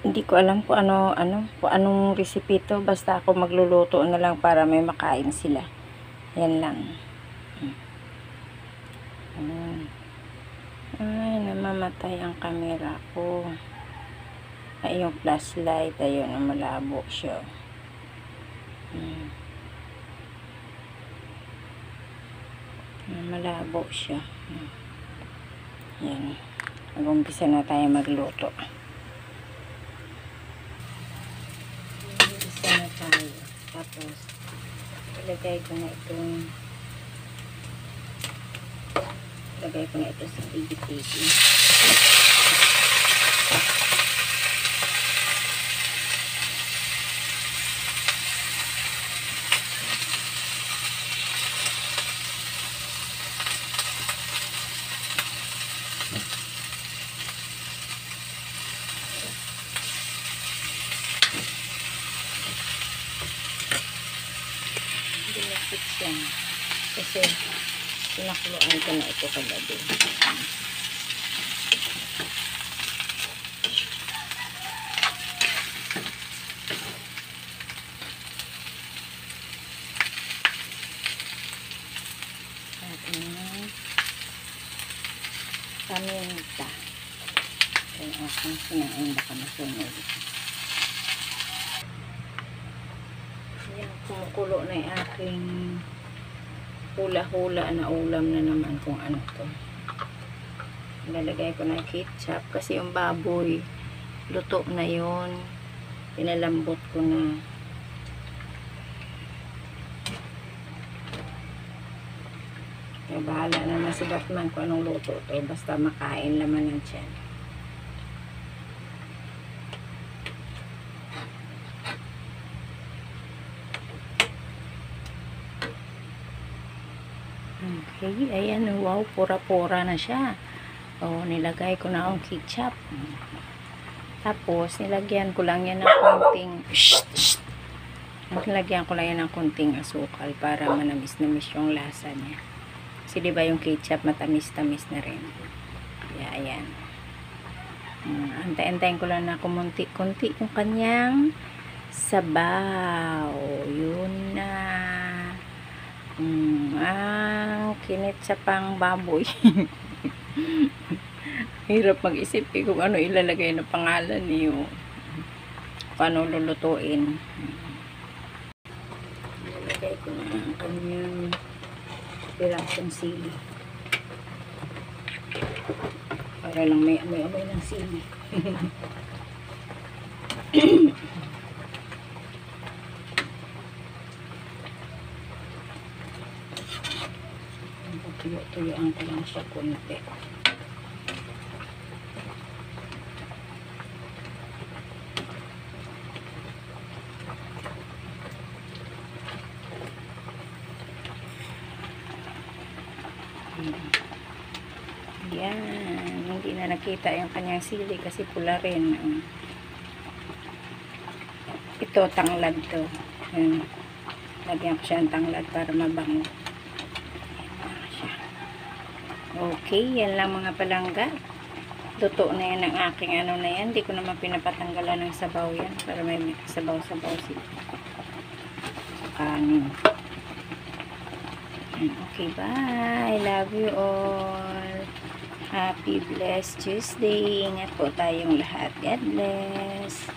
Hindi ko alam kung kung anong recipe to. Basta ako magluluto na lang para may makain sila. Yan lang. Ay, namamatay ang camera ko. Ay, yung flashlight, ayun, malabo siya. Malabo siya. Yan. Mag-umpisa na tayo magluto. Mag-umpisa na tayo. Tapos, ilagay ko na ito sa tigi-tigi. Dinapit siya. Kasi, pinakuluan ko na ito kagabi. At ini, paminta. Yung aking sinain, baka masunod. Yan, kumukulo na yung aking hula-hula na ulam na naman kung ano to. Ilalagay ko na ketchup kasi yung baboy luto na yun. Pinalambot ko na. Kaya bahala naman si Batman kung anong luto to. Basta makain laman ng tiyan. Okay, ayan, wow, pura-pura na siya. O, nilagay ko na ang ketchup. Tapos, nilagyan ko lang yan ng konting nilagyan ko lang yan ng konting asukal para manamis-namis yung lasa niya. Kasi diba yung ketchup matamis-tamis na rin. Kaya, ayan. Antay-antayin ko lang na kumunti-kunti yung kanyang sabaw. Yun na. Kinit sa pang baboy. Hirap mag-isip kung ano ilalagay na pangalan niyo. Kung ano lulutuin. Ilalagay ko na ang kanyang pirasong sili. Para lang may amoy ng sili. Tuyo-tuyoan ko lang siya konti. Yan. Hindi na nakita yung kanyang sili kasi pula rin. Ito, tanglad to. Yan. Lagyan ko siya ng tanglad para mabango. Okay, yan lang mga palangga. Luto na yan ang aking ano na yan. Hindi ko naman pinapatanggalan ng sabaw yan para may sabaw-sabaw siya. Kanin. Okay, bye. I love you all. Happy blessed Tuesday. Ingat po tayong lahat. God bless.